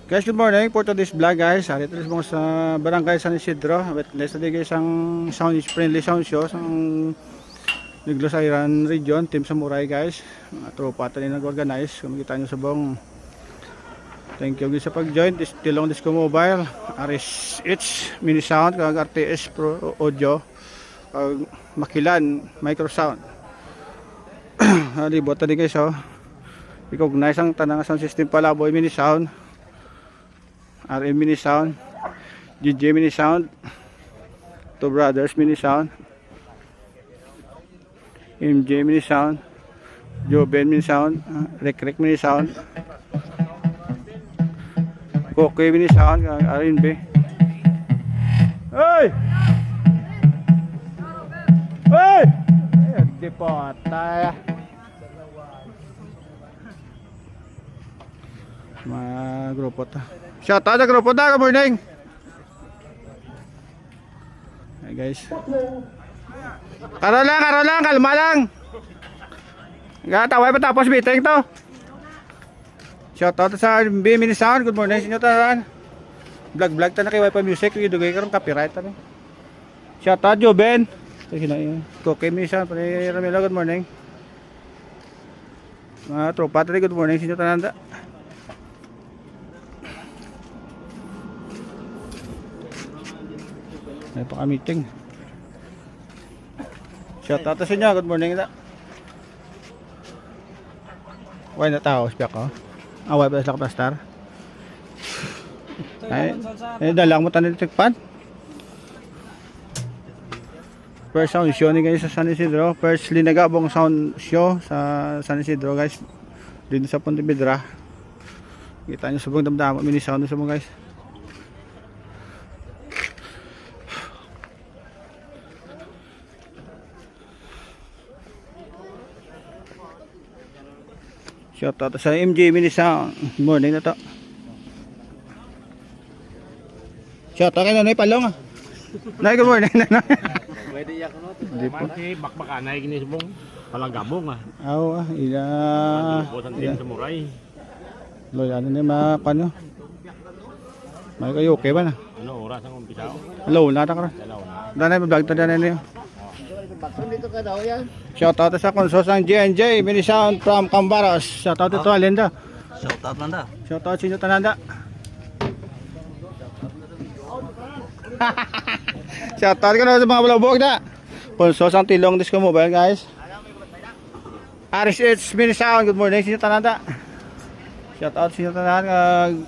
Guys, good morning for today's vlog guys. Dito mo sa Barangay San Isidro. Witness na kayo isang friendly sound show sa Negros Iran region, Team Samurai guys. Mga tropa tayo nag-organize. Kung makita nyo sa buong. Thank you sa pag-join. Tilong Disco Mobile, RSH Mini Sound, kag RTS Pro Audio, kag Makilan Microsound. Libot tadi guys oh. Recognize ang tanang sound system pala boy Mini Sound. RM Mini Sound, DJ Mini Sound, Two Brothers Mini Sound, MJ Mini Sound, Joben Mini Sound, Rek Mini Sound, Koke Mini Sound, RNB. Hey! Hey! Di po tayo. Mga grupo ta. Shout out sa grupo ta, good morning. Hey guys. Karo lang, kalma lang. Gataway pa tapos meeting to. Shout out sa B Mini Sound, good morning sa inyo tanan. Vlog ta na kay Wifi Music, idugay karon copyright ta. Shout out Joben. Okay Mini Sound, pare Ramelo, good morning. Mga tropa ta, good morning sa inyo tanan. May paka-meeting. Shout out sa inyo, good morning da. Why na tao, spiak ko. Away pa sa kapastar. Ay, dalang mo tanin tikpan. First sound show ni guys sa San Isidro. First linagabong sound show sa San Isidro guys. Dito sa Pontevedra. Kita nyo subong damdam mini sound sa mga guys. Shout out sa MJ Mini Sound. Good morning na to. Shout out kay Nonoy Palong. Nay, good morning na. Pwede yak no. Di po. Si bakbakanay kini subong palagabong ah. Aw, ila. Butan Team Samurai. Loy ano ni ma kano? May kayo okay ba na? Ano oras ang umpisa? Hello, nata ka. Dalaw na. Danay vlog ta danay niyo. Dito ka daw yan. Shout out sa konsos ng JNJ Mini Sound from Cambaros. Shout out to Alenda. Shout out nanda. Shout out sa inyo tananda. Shout out ka na sa mga balabog na. Konsos ang Tilong Disco Mobile guys. RSH Mini Sound, good morning sa inyo tananda. Shout out sa inyo tananda.